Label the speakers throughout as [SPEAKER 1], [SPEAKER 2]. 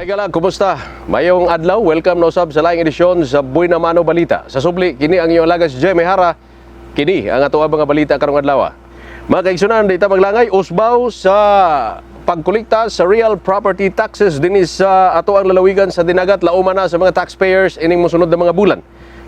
[SPEAKER 1] May gala, kumusta? Mayong adlaw, welcome na usab sa laing edisyon sa Buhay na Mano Balita. Sa subli, kini ang iyong alaga si Jemmy Hara. Kini ang ato mga balita karong adlaw. Mga kaigsunan, dita maglangay, usbaw sa pagkolekta sa real property taxes din sa ato ang lalawigan sa dinagat, lauman na sa mga taxpayers ining mosunod na mga bulan.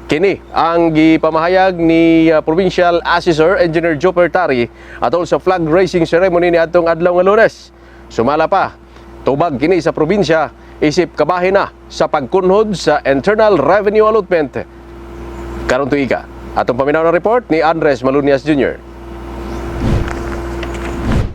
[SPEAKER 1] Kini ang gipamahayag ni Provincial Assessor Engineer Joe Pertari atol sa flag raising ceremony ni atong adlaw nga Lunes. Sumala pa, tubag kini sa probinsya, isip kabahin na sa pagkunhod sa Internal Revenue Allotment. Karon tuiga, atong paminaw na report ni Andres Malunias Jr.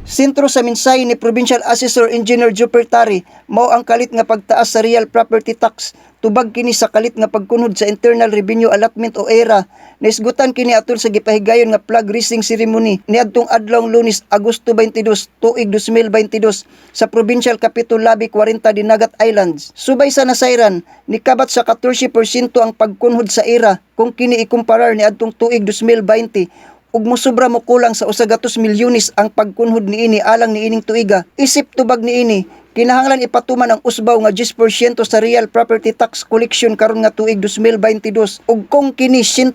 [SPEAKER 2] Sentro sa minsay ni Provincial Assessor Engineer Joe Pertari, mao ang kalit nga pagtaas sa real property tax. Tubag kini sa kalit nga pagkunhod sa Internal Revenue Allotment o ERA. Naisgutan kini atol sa gipahigayon nga flag raising ceremony niadtong adlaw Lunes, Agosto 22, tuig 2022 sa Provincial Capitol Labi 40 Dinagat Islands. Subay sa nasayran, nikabat sa 14% ang pagkunhod sa ERA kung kini ikumparar niadtong tuig 2020. Ug mosobra mo kulang sa 100 milyones ang pagkunhod niini alang niining tuiga. Isip tubag niini, kinahanglan ipatuman ang usbaw nga 10% sa real property tax collection karon nga tuig 2022 ug kung kini 100%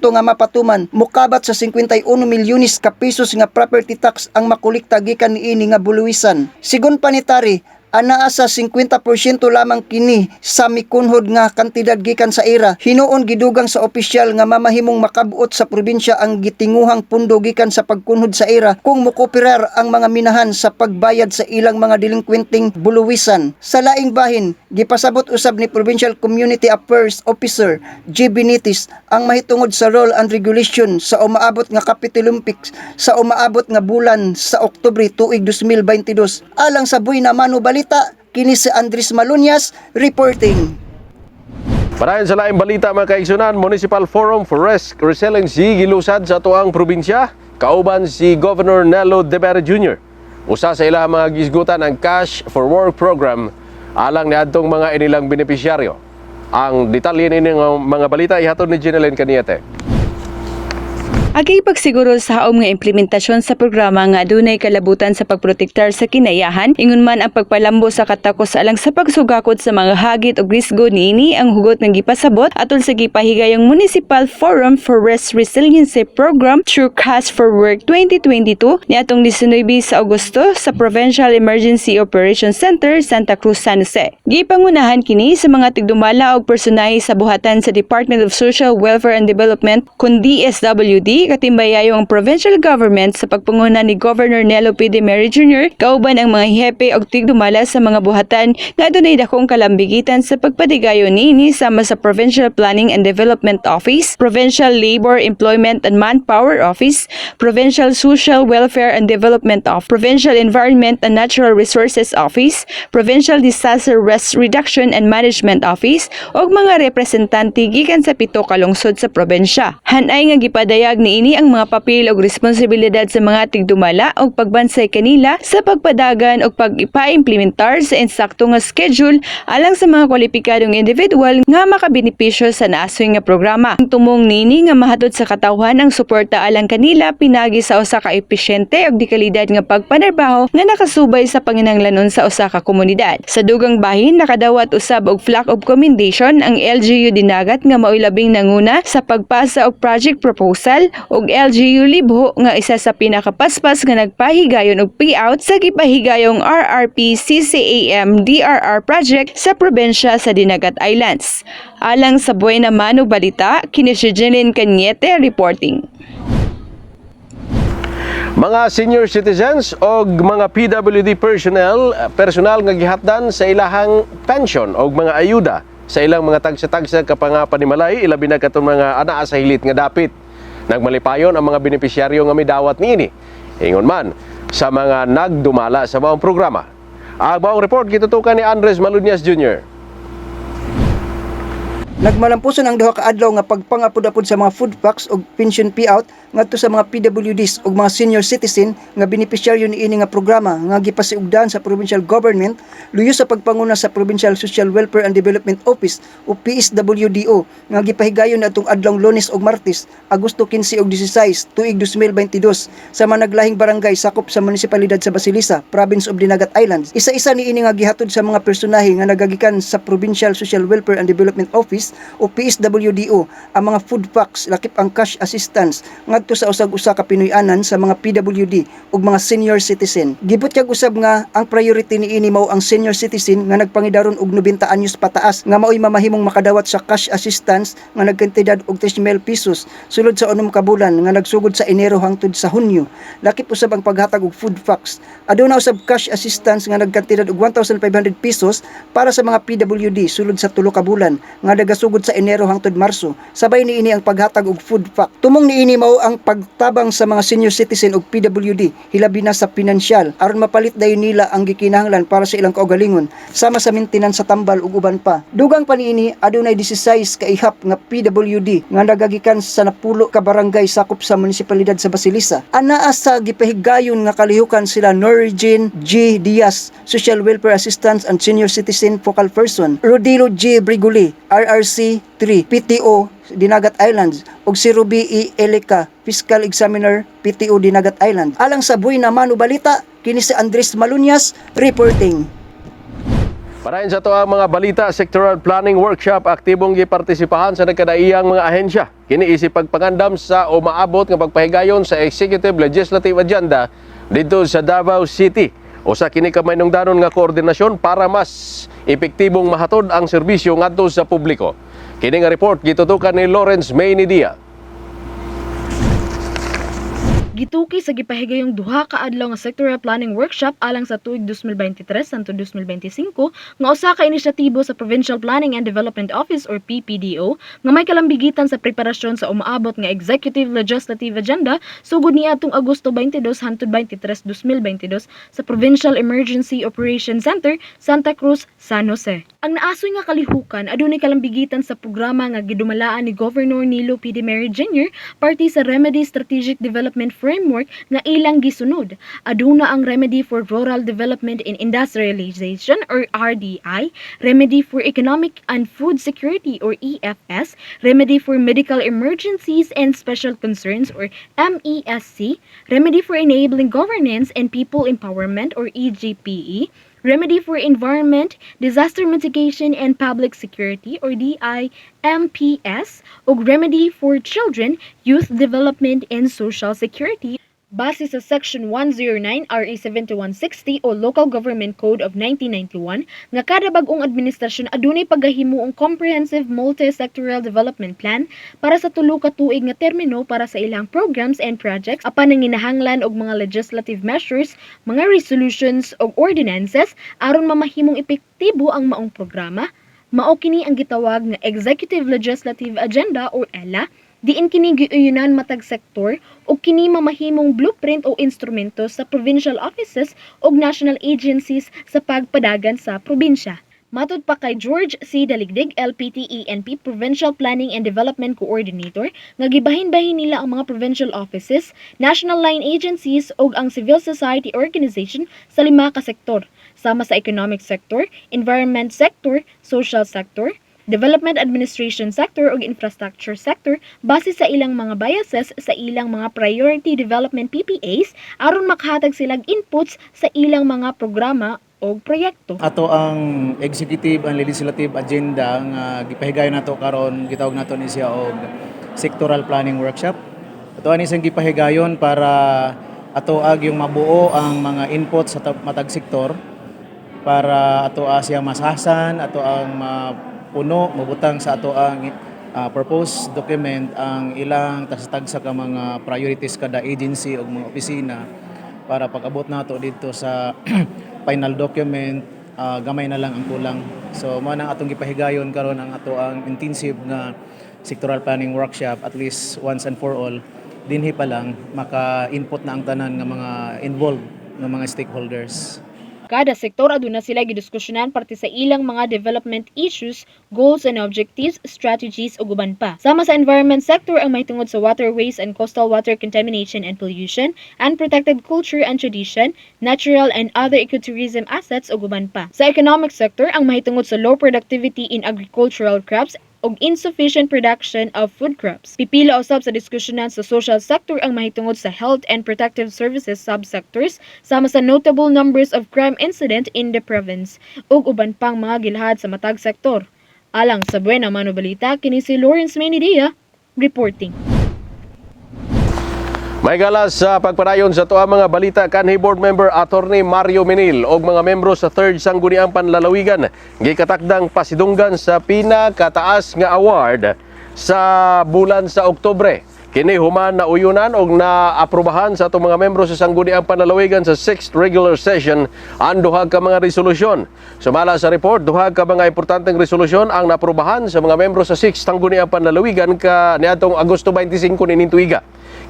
[SPEAKER 2] nga mapatuman, mukabat sa 51 milyones ka pesos nga property tax ang makolekta gikan niini nga buluwisan. Sigon pa ni Tari, anaa sa 50% lamang kini sa mikunhod nga kantidad gikan sa ERA. Hinuon gidugang sa opisyal nga mamahimong makabuot sa probinsya ang gitinguhang pundo gikan sa pagkunhod sa ERA kung mokooperar ang mga minahan sa pagbayad sa ilang mga delinkwenteng buluwisan. Sa laing bahin, gipasabot usab ni Provincial Community Affairs Officer G. Benitez ang mahitungod sa rule and regulation sa umaabot nga Capitolympics sa umaabot nga bulan sa Oktubre tuig 2022. Alang sa Buhay na Mano Balita, kini si Andres Malunias reporting.
[SPEAKER 1] Parayan sa laing balita mga kaigsunan, Municipal Forum for Resiliency gilusad sa tuang probinsya, kauban si Governor Nelo De Vera Jr. Usa sa ilang mga gisgutan ang Cash for Work program alang niadtong mga inilang benepisyaryo. Ang detalye ni mga balita ihatod ni Jeneline Caniete.
[SPEAKER 3] Agay pagsiguro sa haom nga implementasyon sa programa nga adunay kalabutan sa pagprotektar sa kinayahan, ingon man ang pagpalambo sa katakos alang sa pagsugakod sa mga hagit ug risgo niini ang hugot nga gipasabot atol sa gipahigayong Municipal Forum for Resiliency Program through Cash for Work 2022 niadtong 19 sa Agosto sa Provincial Emergency Operations Center, Santa Cruz, San Jose. Gipangunahan kini sa mga tigdumala og personahe sa buhatan sa Department of Social Welfare and Development kun DSWD, katimbayayong ang provincial government sa pagpanguna ni Governor Nelo P. De Vera Jr. kauban ang mga hepe og tigdumala sa mga buhatan nga adunay dakong kalambigitan sa pagpadigayon niini sama sa Provincial Planning and Development Office, Provincial Labor, Employment and Manpower Office, Provincial Social Welfare and Development Office, Provincial Environment and Natural Resources Office, Provincial Disaster Risk Reduction and Management Office ug mga representante gikan sa 7 ka lungsod sa probensya. Hanay nga gipadayag niini ang mga papel o responsibilidad sa mga tigdumala o pagbansay kanila sa pagpadagan o pag-ipa-implementar sa insakto nga schedule alang sa mga kwalipikadong individual nga makabenepisyo sa naasoy nga programa. Ang tumong nini nga mahatod sa katawhan ang suporta alang kanila pinagi sa usa ka epesyente o dikalidad nga pagpanarbaho nga nakasubay sa panginahanglanon sa usa ka komunidad. Sa dugang bahin nakadawat usab og flack of commendation ang LGU Dinagat nga maoy labing nanguna sa pagpasa og project proposal ug LGU Libho nga isa sa pinakapaspas nga nagpahigayon og payout sa gipahigayong RRP CCAM DRR project sa probensya sa Dinagat Islands. Alang sa Buhay na Mano Balita, kini si Jeneline Caniete reporting.
[SPEAKER 1] Mga senior citizens o mga PWD personal nga gihatdan sa ilahang pension o mga ayuda sa ilang mga tagsa-tagsa kapangapanimalay, ilabi na katong mga anaa sa hilit nga dapit. Nagmalipayon ang mga benepisyaryo nga midawat niini. Ingon man sa mga nagdumala sa maong programa. Ang maong report gitutukan ni Andres Malunias Jr.
[SPEAKER 2] Nagmalampuson ang duha ka adlaw nga pagpangapod-apod sa mga food packs ug pension payout ngadto sa mga PWDs ug mga senior citizen nga benepisyaryo niini nga programa nga gipasiugdan sa provincial government luyo sa pagpanguna sa Provincial Social Welfare and Development Office o PSWDO nga gipahigayon atong adlawng Lunes ug Martes, Agosto 15 ug 16 tuig 2022 sa mga naglahing barangay sakop sa munisipalidad sa Basilisa, Province of Dinagat Islands. Isa-isa niini nga gihatod sa mga personahe nga nagagikan sa Provincial Social Welfare and Development Office o PSWDO ang mga food packs lakip ang cash assistance ngadto sa usag-usa ka Pinoy-anan sa mga PWD ug mga senior citizen. Gibutyag usab nga ang priority niini mao ang senior citizen nga nagpangidaron og 90 anyos pataas nga mao'y mamahimong makadawat sa cash assistance nga nagkantidad og 3,000 pesos sulod sa 6 ka bulan nga nagsugod sa Enero hangtod sa Hunyo. Lakip usab ang paghatag og food packs. Aduna usab cash assistance nga nagkantidad og 1,500 pesos para sa mga PWD sulod sa 3 ka bulan nga nagasugod sa Enero hangtod Marso. Sabay niini ang paghatag og food pack. Tumong niini mao ang pagtabang sa mga senior citizen ug PWD hilabi na sa pinansyal aron mapalit dayon nila ang gikinahanglan para sa ilang kaugalingon sama sa maintenance sa tambal ug uban pa. Dugang pa niini adunay 16 ka ihap nga PWD nga nagagikan sa napulo ka barangay sakop sa munisipalidad sa Basilisa. Anaa sa gipahigayon nga kalihukan sila Norgin G. Diaz, Social Welfare Assistance and Senior Citizen Focal Person, Rodilo G. Briguli, RRC 3, PTO Dinagat Islands ug si Ruby E. Eleka, Fiscal Examiner PTO Dinagat Islands. Alang sa Buhay na Mano Balita, kini si Andres Malunyas reporting.
[SPEAKER 1] Parayon sa to ang mga balita, sectoral planning workshop aktibong gipartisipahan sa nagkadaiyang mga ahensya. Kini isip pagpangandam sa umaabot nga pagpahigayon sa Executive Legislative Agenda dito sa Davao City. Usa kini ka mahinungdanon nga koordinasyon para mas epektibong mahatod ang serbisyo ngadto sa publiko. Kini nga report gitutukan ni Lawrence Maynidia.
[SPEAKER 4] Gituki sa gipahigayong duha ka adlaw nga sectoral planning workshop alang sa tuig 2023 hangtod 2025 nga usa ka inisyatibo sa Provincial Planning and Development Office or PPDO nga may kalambigitan sa preparasyon sa umaabot nga Executive Legislative Agenda sugod niadtong Agosto 22 hangtod 23, 2022 sa Provincial Emergency Operations Center, Santa Cruz, San Jose. Ang naasoy nga kalihukan adunay kalambigitan sa programa nga gidumalaan ni Governor Nilo P. D. Merry Jr. parte sa Remedy Strategic Development Framework nga ilang gisunod. Aduna ang Remedy for Rural Development and Industrialization or RDI, Remedy for Economic and Food Security or EFS, Remedy for Medical Emergencies and Special Concerns or MESC, Remedy for Enabling Governance and People Empowerment or EGPE, Remedy for Environment, Disaster Mitigation and Public Security or DIMPS, ug Remedy for Children, Youth Development and Social Security. Base sa Section 109 RE 7160 o Local Government Code of 1991 nga kada bag-ong administrasyon adunay paggahimuong comprehensive multi-sectoral development plan para sa tulo ka tuig nga termino para sa ilang programs and projects apan nanginahanglan og mga legislative measures, mga resolutions ug ordinances aron mamahimong epektibo ang maong programa. Mao kini ang gitawag nga Executive Legislative Agenda or ELA. Diin kini giuyunan matag sektor o kini mamahimong blueprint o instrumento sa provincial offices o national agencies sa pagpadagan sa probinsya. Matud pa kay George C. Daligdig, LPTENP Provincial Planning and Development Coordinator, nga gibahin-bahin nila ang mga provincial offices, national line agencies o ang civil society organization sa 5 ka sektor, sama sa economic sector, environment sector, social sector, development administration sector o infrastructure sector base sa ilang mga biases sa ilang mga priority development PPAs aron makahatag silang inputs sa ilang mga programa o proyekto.
[SPEAKER 5] Ato ang executive and legislative agenda nga gipahigayon nato karon gitawag nato ni siya og sectoral planning workshop. Ato ani siyang gipahigayon para ato ag yung mabuo ang mga inputs sa matag sektor para ato siya masasan, ato ang puno, mabutang sa ato ang proposed document ang ilang tagsa ka mga priorities kada agency o mga opisina para pag-abot nato dito sa final document, gamay na lang ang kulang. So mao nang atong gipahigayon karon ang ato ang intensive nga sectoral planning workshop at least once and for all dinhi pa lang maka-input na ang tanan nga mga involved nga mga stakeholders.
[SPEAKER 4] Kada sektor aduna sila gidiskusyonan parte sa ilang mga development issues, goals and objectives, strategies ug uban pa. Sama sa environment sector ang mahitungod sa waterways and coastal water contamination and pollution, and protected culture and tradition, natural and other ecotourism assets ug uban pa. Sa economic sector ang mahitungod sa low productivity in agricultural crops og insufficient production of food crops. Pipila usab sa diskusyonan sa social sector ang mahitungod sa health and protective services subsectors sama sa notable numbers of crime incident in the province ug uban pang mga gilahad sa matag sektor. Alang sa Buena Mano Balita, kini si Lawrence Menidia reporting.
[SPEAKER 1] May galas sa pagpadayon sa tuwa mga balita kanhi board member Attorney Mario Menil og mga membro sa 3rd Sangguniang Panlalawigan gikatakdang pasidunggan sa pinakataas nga award sa bulan sa Oktubre. Kini human na uyunan og naaprubahan sa atong mga membro sa Sangguniang Panlalawigan sa 6th regular session ang duha ka mga resolusyon. Sumala sa report, duha ka mga importanteng resolusyon ang naaprubahan sa mga membro sa 6th Sangguniang Panlalawigan niadtong Agosto 25 nining tuiga.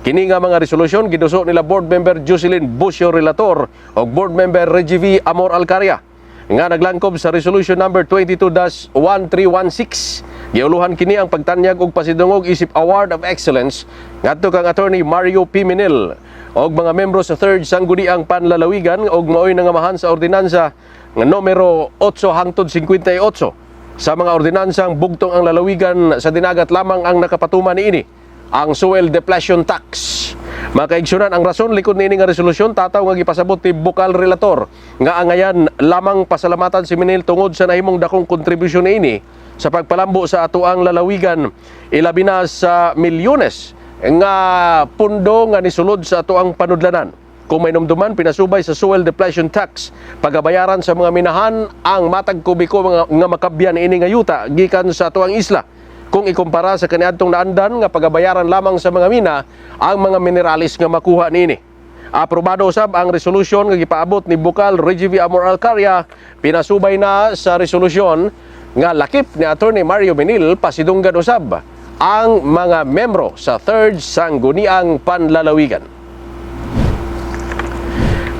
[SPEAKER 1] Kini nga mga resolusyon giduso nila board member Jocelyn Busio Relator o board member Reggie V. Amor Alcaria nga naglangkob sa resolution number 22-1316. Giuluhan kini ang pagtanyag og pasidungog isip Award of Excellence ngadto kang Attorney Mario P. Menil og mga membro sa 3rd Sangguniang Panlalawigan og maoy nangamahan sa ordinansa nga numero 8 hangtod 58 sa mga ordinansang bugtong ang lalawigan sa dinagat lamang ang nakapatuman niini ang fuel depletion tax. Makaigsunan ang rason likod niini nga resolusyon tataw nga gipasabot ni Bukal Relator nga angayan lamang pasalamatan si Menil tungod sa nahimong dakong kontribusyon niini sa pagpalambo sa atuang lalawigan ilabi na sa milyones nga pundo nga nisulod sa atuang panudlanan. Kung may numduman pinasubay sa fuel depletion tax, pagabayaran sa mga minahan ang matag kubiko nga makabyan niini nga yuta gikan sa atuang isla. Kung ikumpara sa kaniadtong naandan nga pagabayaran lamang sa mga mina ang mga mineralis nga makuha niini. Aprobado usab ang resolusyon nga gipaabot ni Bukal Reggie V. Amor Alcaria, pinasubay na sa resolusyon nga lakip ni Attorney Mario Menil pasidunggan usab ang mga membro sa 3rd Sangguniang Panlalawigan.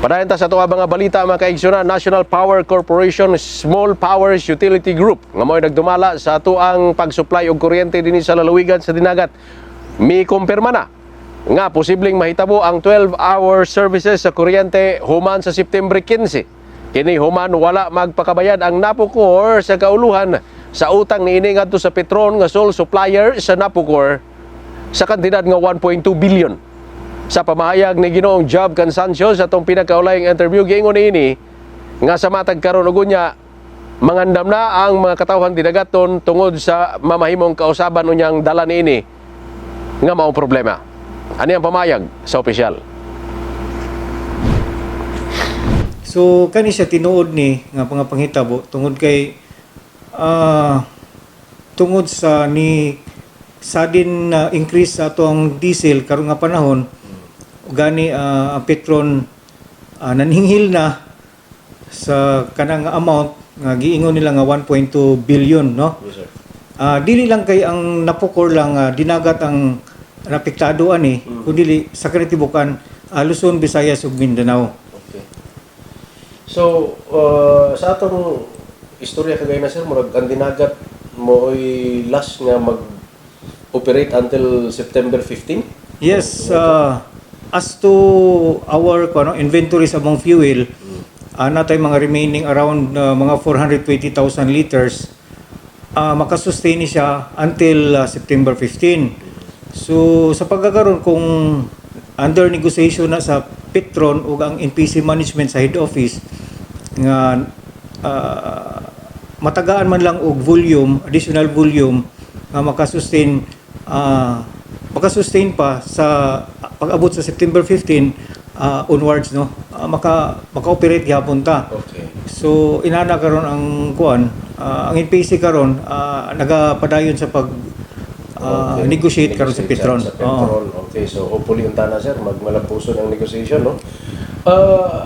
[SPEAKER 1] Padayon ta sa tuwa mga balita mga kaigsunan, National Power Corporation Small Powers Utility Group nga mo'y nagdumala sa atuang pagsupply og kuryente dinhi sa lalawigan sa dinagat. Kumpirma na nga posibleng mahitabo ang 12-hour services sa kuryente human sa September 15. Kini human wala magpakabayad ang Napocor sa kauluhan sa utang niini ngadto sa Petron nga sole supplier sa Napocor sa kantidad nga 1.2 billion. Sa pamahayag ni Ginoong Job Cansancio sa itong pinakaulayang interview, giingon ini nga sa matag karon og unya mangandam na ang mga katawhan dinagaton tungod sa mamahimong kausaban unyang dala niini nga mao problema. Ani ang pamahayag sa opisyal?
[SPEAKER 6] So kani siya tinuod ni nga mga panghitabo tungod kay tungod sa ni sudden increase sa atong diesel karon nga panahon gani ang Petron nanhinghil na sa kanang amount nga giingon nila nga 1.2 billion no.
[SPEAKER 1] Yes, sir.
[SPEAKER 6] Dili lang kay ang Napocor lang dinagat ang napektado ani kundi sa kanitibukan Luzon, Visayas ug Mindanao.
[SPEAKER 1] Okay. So, sa atong istorya kagay na sir, murag ang dinagat mo'y last nga mag-operate until September 15?
[SPEAKER 6] Yes, as to our inventories among fuel, natay mga remaining around mga 420,000 liters. Makasustain siya until September 15. So sa pagkakaroon kung under negotiation na sa Petron o ang NPC management sa head office nga matagaan man lang og volume, additional volume nga makasustain pa sa pag-abot sa September 15 onwards no maka-operate gyapon ta.
[SPEAKER 1] Okay.
[SPEAKER 6] So inana karon ang kuan ang NPC karon nagapadayon sa pag negotiate karon sa Petron.
[SPEAKER 1] Sa Petron. Okay, so hopefully unta na sir magmalapuson ang negotiation no.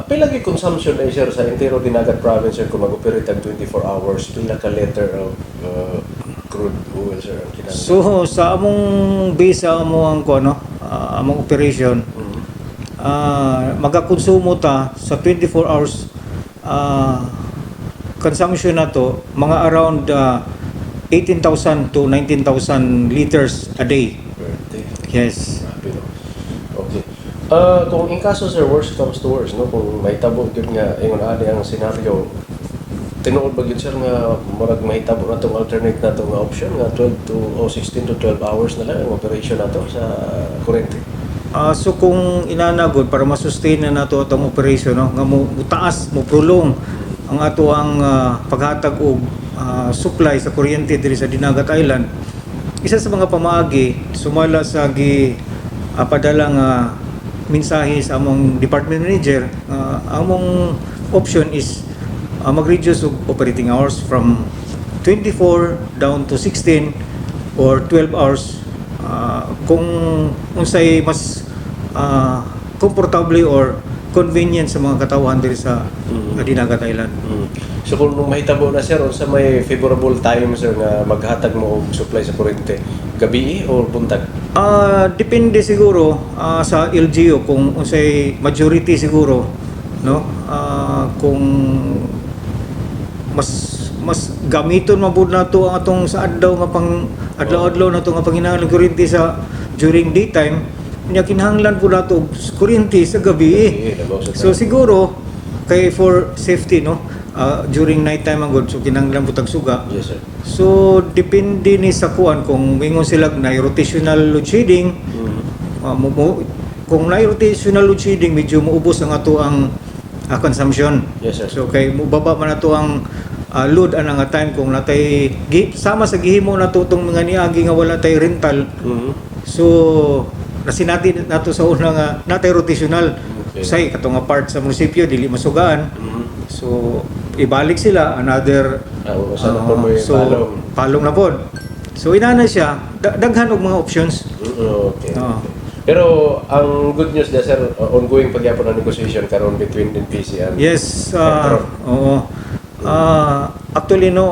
[SPEAKER 1] Pila gi consumption na sir sa entero dinagat province sir kung mag-operate ang 24 hours pila ka liter of crude oil sir ang kinahanglan?
[SPEAKER 6] So sa among base sa among among operation magakonsumo ta sa 24 hours consumption na to mga around 18,000 to 19,000 liters a day. Yes.
[SPEAKER 1] Okay. Kung in kaso sir, worst comes to worst, no? Kung may tabo yun nga, ingon ali ang senaryo, tinuod ba yun sir nga murag may tabo na itong alternate na itong option nga 12 to o 16 to 12 hours na lang ang operation na to sa kurente?
[SPEAKER 6] So kung inanagod para masustain na nato atong operation, no, nga mo taas mo prolong ang ato ang paghatag og supply sa kuryente diri sa Dinagat Island, isa sa mga pamaagi sumala sa padala nga mensahe sa among department manager, among option is mag-reduce og operating hours from 24 down to 16 or 12 hours kung unsay mas comfortable or convenient sa mga katawhan diri sa Dinagat Island.
[SPEAKER 1] So kung mahitabo na sir, sa may favorable time sir nga maghatag mo og supply sa kuryente, gabi o buntag?
[SPEAKER 6] Depende siguro sa LGU kung unsay majority siguro, no? Kung mas gamiton mabud nato ang atong sa adlaw nga pang adlaw-adlaw nato nga panginahanglan kuryente sa during daytime, nya kinahanglan po nato og kuryente sa gabi. So siguro kay for safety, no, during night time ang good, so kinahanglan butag suga.
[SPEAKER 1] Yes sir.
[SPEAKER 6] So depende ni sa kuan kung mingon sila na rotational load shedding. Kung na rotational load shedding, medyo maubos ang ato ang consumption.
[SPEAKER 1] Yes sir.
[SPEAKER 6] So kay mubaba man ato ang load ana nga time kung natay sama sa gihimo nato tong mga niagi nga wala tay rental. So nasinati nato sa una nga natay rotational. Say katong nga part sa munisipyo dili masugaan. So ibalik sila another so palong na pod. So inana siya daghan og mga options.
[SPEAKER 1] Okay. Pero ang good news da sir, ongoing pagyapon ang negotiation karon between NPC and
[SPEAKER 6] Yes,
[SPEAKER 1] Petron.
[SPEAKER 6] oo. Actually no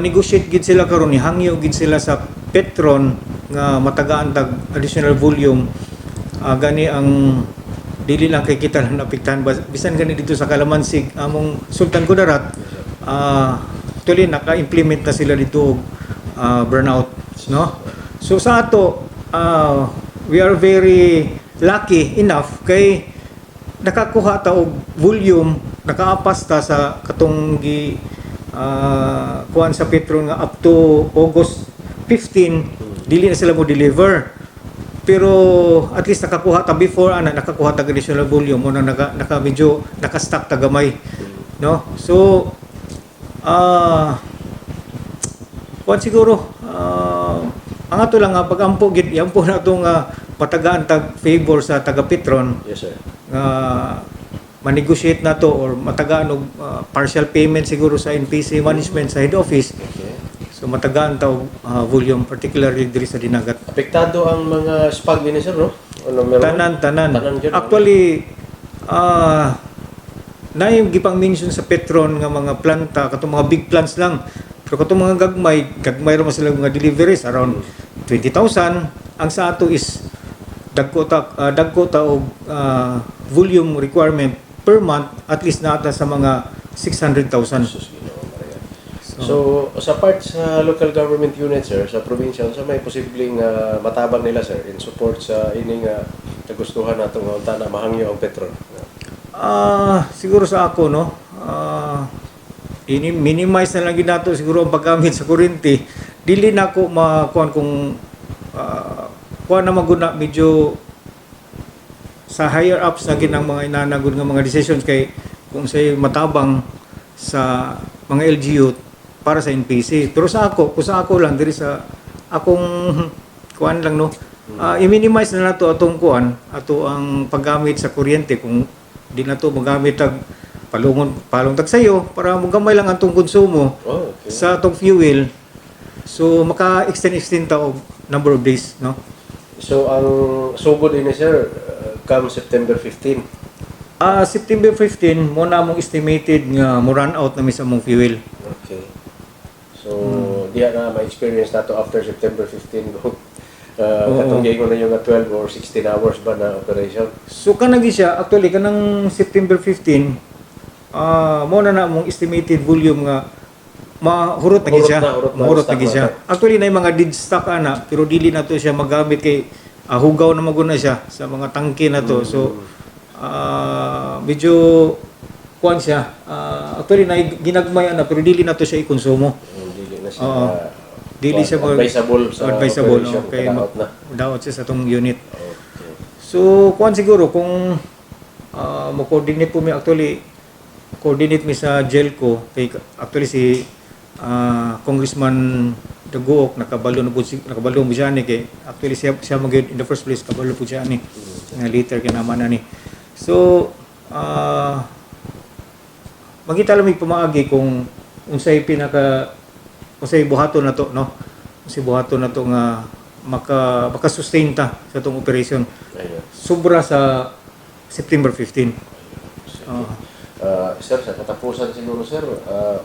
[SPEAKER 6] negotiate gid sila karon ni hangyo gid sila sa Petron nga matagaan tag additional volume. Gani ang dili lang kay kita lang napiktahan bisan gani dito sa Kalamansig among Sultan Kudarat, actually naka-implement na sila dito og burnout, no? So sa ato we are very lucky enough kay nakakuha ta og volume, nakaapas ta sa katong kuan sa Petron nga up to August 15 dili na sila mo deliver. Pero at least nakakuha ta before nakakuha ta additional volume mo naka medyo naka-stock ta gamay, no? So kuan siguro ang ato lang nga pagampo gid yampo na to nga patagaan tag favor sa taga Petron.
[SPEAKER 1] Yes sir.
[SPEAKER 6] Ma-negotiate na to or matagaan og partial payment siguro sa NPC management sa head office.
[SPEAKER 1] Okay.
[SPEAKER 6] So matagaan ta og volume particularly diri sa Dinagat.
[SPEAKER 1] Apektado ang mga spag din sir, no? Ano meron?
[SPEAKER 6] Tanan.
[SPEAKER 1] Yun.
[SPEAKER 6] Actually na yung gipang mention sa Petron nga mga planta katong mga big plants lang. Pero katong mga gagmay ra man sila mga deliveries around 20,000. Ang sa ato is dagko ta og volume requirement per month at least nata sa mga 600,000.
[SPEAKER 1] So, sa part sa local government unit, sir, sa probinsya, sa may posibleng matabang nila, sir, in support sa ining kagustuhan nato nga unta na mahangyo ang Petron?
[SPEAKER 6] Siguro sa ako, no, minimize na lang ginato siguro ang paggamit sa kuryente. Dili na ako makuan kung kuan na maguna medyo sa higher ups na ginang mga inanagod nga mga decisions kay kung say matabang sa mga LGU para sa NPC. Pero sa ako, kung sa ako lang diri sa akong kuan lang, no, i-minimize na nato atong kuan ato ang paggamit sa kuryente kung di na to magamit tag palong tag sayo para magamay lang atong konsumo sa atong fuel. So maka-extend ta og number of days, no?
[SPEAKER 1] So, ang sugod ini, sir, come September 15.
[SPEAKER 6] September 15 mo na mong estimated nga mo run out na mi sa mong fuel.
[SPEAKER 1] Okay. So, diha na ma-experience nato after September 15 go Katong giingon ninyo nga 12 or 16 hours ba na operation?
[SPEAKER 6] So kanagi siya actually kanang September 15 mo na mong estimated volume nga mahurot na gid siya.
[SPEAKER 1] Hurot na,
[SPEAKER 6] Mahurot na gid siya. Actually na mga dead stock ana pero dili na to siya magamit kay hugaw na maguna siya sa mga tangke na to. So medyo kuan siya. Actually na ginagmay ana pero dili na to siya ikonsumo.
[SPEAKER 1] Dili na siya.
[SPEAKER 6] Dili siya
[SPEAKER 1] advisable sa operation,
[SPEAKER 6] kay
[SPEAKER 1] kadaot na.
[SPEAKER 6] daot siya sa tong unit.
[SPEAKER 1] Okay.
[SPEAKER 6] So kuan siguro kung mo-coordinate po mi actually coordinate mi sa Jelco kay actually si Congressman Daguok nakabalo mo siya ni kay actually siya magid in the first place kabalo po siya ni nga later kinama na ni. So magita lang mi pamaagi kung unsay buhaton na to, no? Unsay buhaton na to nga maka-sustain ta sa tong operation.
[SPEAKER 1] Ayun.
[SPEAKER 6] Sobra sa September 15.
[SPEAKER 1] Sir, sa katapusan siguro sir,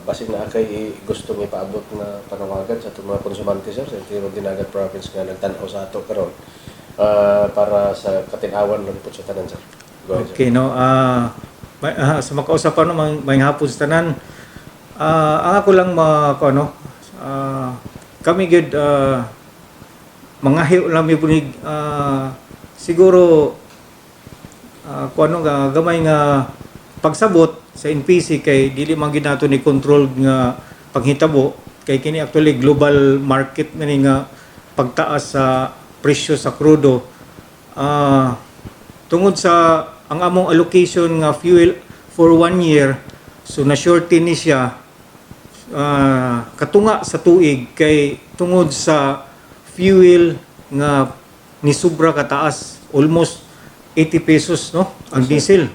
[SPEAKER 1] basin na kay gusto may paabot na panawagan sa itong mga konsumante sir, sa Interior Dinagat Province nga nagtanaw sa ato karon para sa katinawan lang po sa tanan sir. Go ahead, sir.
[SPEAKER 6] Okay, no. Sa makausapan no may hapon sa tanan. Ang ako lang kami gud mga hiyo lang mi punig siguro gamay nga pagsabot sa NPC kay dili man gid nato ni control nga paghitabo kay kini actually global market man ni nga pagtaas sa presyo sa krudo tungod sa ang among allocation nga fuel for 1 year so na shorten ni siya katunga sa tuig kay tungod sa fuel nga ni sobra kataas almost 80 pesos no ang diesel.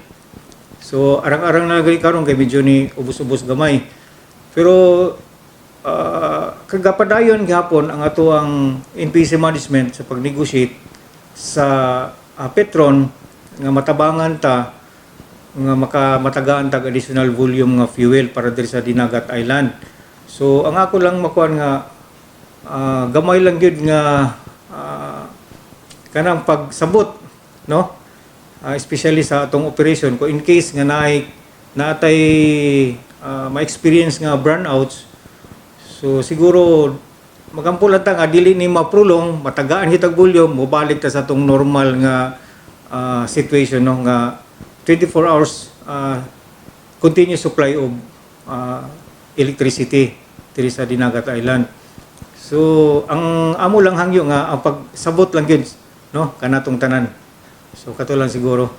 [SPEAKER 6] So arang-arang na gali karon kay medyo ni ubos-ubos gamay. Pero kagapadayon gihapon ang ato ang NPC management sa pag-negotiate sa Petron nga matabangan ta nga matagaan tag additional volume nga fuel para diri sa Dinagat Island. So ang ako lang makuan nga gamay lang gyud nga kanang pagsabot no especially sa atong operation ko in case nga natay ma-experience nga brownouts so siguro magampulan ta nga dili ni maprulong matagaan hitag volume mobalik ta sa atong normal nga situation no nga 24 hours continuous supply of electricity diri sa Dinagat Island. So ang amo lang hangyo nga ang pagsabot lang gyud no kanatong tanan. So kato lang siguro.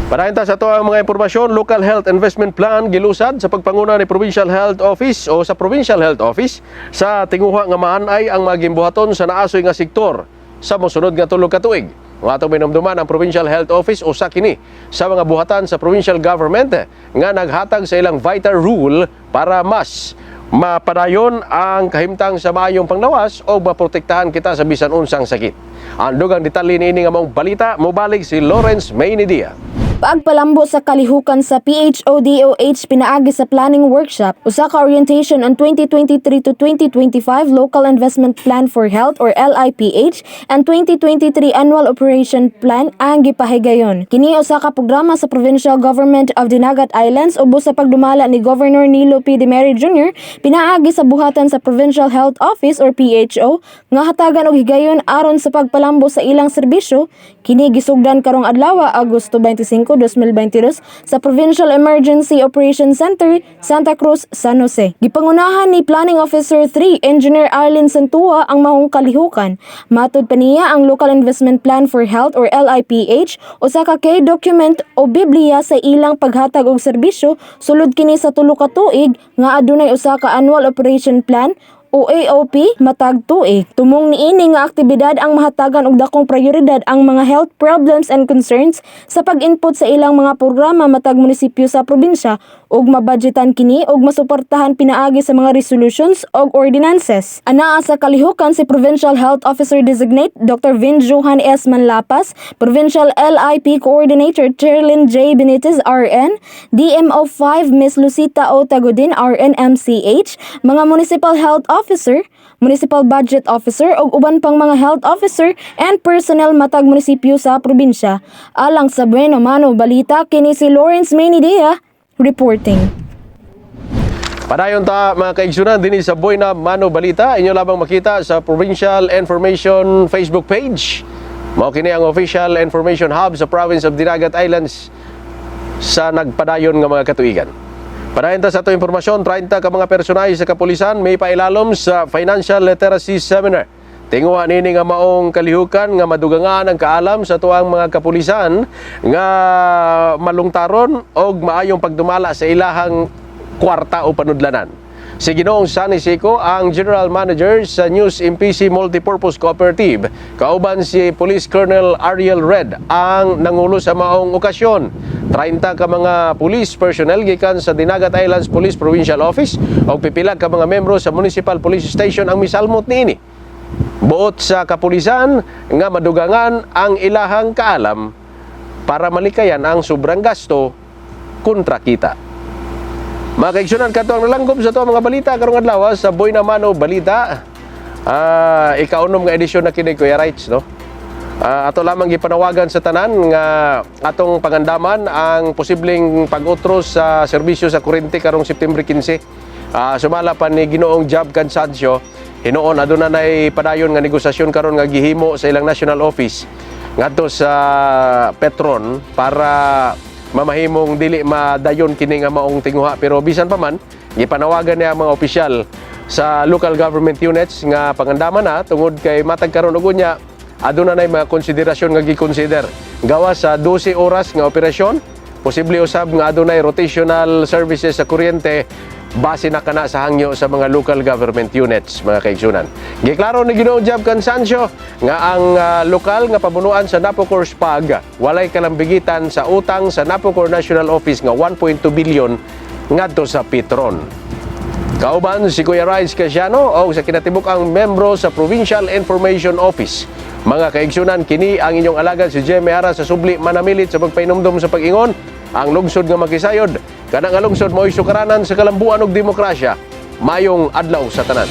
[SPEAKER 1] Parahin ta sa to ang mga impormasyon, Local Health Investment Plan gilusad sa pagpanguna ni Provincial Health Office o sa Provincial Health Office sa tinguha nga maanay ang magimbuhaton sa naasoy nga sektor sa mosunod nga tulo ka tuig. Ang atong minumduman ang Provincial Health Office o sa kini sa mga buhatan sa provincial government nga naghatag sa ilang vital rule para mas mapadayon ang kahimtang sa maayong panglawas o maprotektahan kita sa bisan unsang sakit. Andog ang detalye niini nga mong balita, mobalik si Lawrence Maynidia.
[SPEAKER 4] Pagpalambo sa kalihukan sa PHODOH pinaagi sa planning workshop, usa ka orientation on 2023 to 2025 Local Investment Plan for Health or LIPH and 2023 Annual Operation Plan ang gipahigayon. Kini usa ka programa sa Provincial Government of Dinagat Islands ubos sa pagdumala ni Governor Nilo P. Demery Jr. pinaagi sa buhatan sa Provincial Health Office or PHO nga hatagan og higayon aron sa pagpalambo sa ilang serbisyo. Kini gisugdan karong adlaw Agosto 25, 2022 sa Provincial Emergency Operations Center, Santa Cruz, San Jose. Gipangunahan ni Planning Officer 3, Engineer Arlene Santua ang mahong kalihukan. Matud pa niya ang Local Investment Plan for Health or LIPH usa ka kay document o Biblia sa ilang paghatag og serbisyo sulod kini sa tulo ka tuig nga adunay usa ka Annual Operation Plan o AOP matag tuig. Tumong niini nga aktibidad ang mahatagan og dakong prioridad ang mga health problems and concerns sa pag-input sa ilang mga programa matag munisipyo sa probinsya ug mabudgetan kini ug masuportahan pinaagi sa mga resolutions ug ordinances. Anaa sa kalihukan si Provincial Health Officer Designate Dr. Vin Johan S. Manlapas, Provincial LIP Coordinator Cherlyn J. Benitez RN, DMO5 Ms. Lucita O. Tagodin RN MCH, mga Municipal Health Officer,
[SPEAKER 7] municipal budget officer ug uban pang mga health officer and personnel matag munisipyo sa probinsya. Alang sa Buena Mano Balita, kini si Lawrence Maynidea reporting.
[SPEAKER 1] Padayon ta mga kaigsunan dinhi sa Buena Mano Balita, inyo labang makita sa Provincial Information Facebook page. Mao kini ang official information hub sa province of Dinagat Islands sa nagpadayon nga mga katuigan. Padayon ta sa ato impormasyon, 30 ka mga personay sa kapulisan may pailalom sa Financial Literacy Seminar. Tinguha nini nga maong kalihukan nga madugangan ang kaalam sa tuang mga kapulisan nga malungtaron og maayong pagdumala sa ilahang kwarta o panudlanan. Si Ginoong Sunny Seco ang General Manager sa News MPC Multipurpose Cooperative. Kauban si Police Colonel Ariel Red ang nangulo sa maong okasyon. 30 ka mga police personnel gikan sa Dinagat Islands Police Provincial Office o pipila ka mga membro sa Municipal Police Station ang misalmot niini. Buot sa kapulisan nga madugangan ang ilahang kaalam para malikayan ang sobrang gasto kontra kita. Mga kaigsunan, kato ang nalanggom sa ito mga balita karong adlaw sa Buena Mano Balita. Ikaunom nga edisyon na kini Kuya Rights, no? Ato lamang gipanawagan sa tanan nga atong pangandaman ang posibleng pag-utros sa serbisyo sa kuryente karong September 15. Sumala pa ni Ginoong Job Cansancio, hinoon aduna nay padayon nga negosasyon karon nga gihimo sa ilang national office ngadto sa Petron para mamahimong dili madayon kini nga maong tinguha, pero bisan pa man gipanawagan niya ang mga opisyal sa local government units nga pangandaman na tungod kay matag karon og unya aduna nay mga konsiderasyon nga gi-consider gawas sa 12 oras nga operasyon, posible usab nga adunay rotational services sa kuryente base na kana sa hangyo sa mga local government units, mga kaigsunan. Giklaro ni Ginoong Job Cansancio nga ang lokal nga pamunuan sa Napocor SPAG walay kalambigitan sa utang sa Napocor National Office nga 1.2 billion ngadto sa Petron. Kauban si Kuya Rice Casiano o sa kinatibuk ang membro sa Provincial Information Office. Mga kaigsunan, kini ang inyong alagad si Jeme Hara sa subli manamilit sa pagpainumdum sa pag-ingon ang lungsod nga makisayod. Kanang nga lungsod mo'y sukaranan sa kalambuan og demokrasya. Mayong adlaw sa tanan.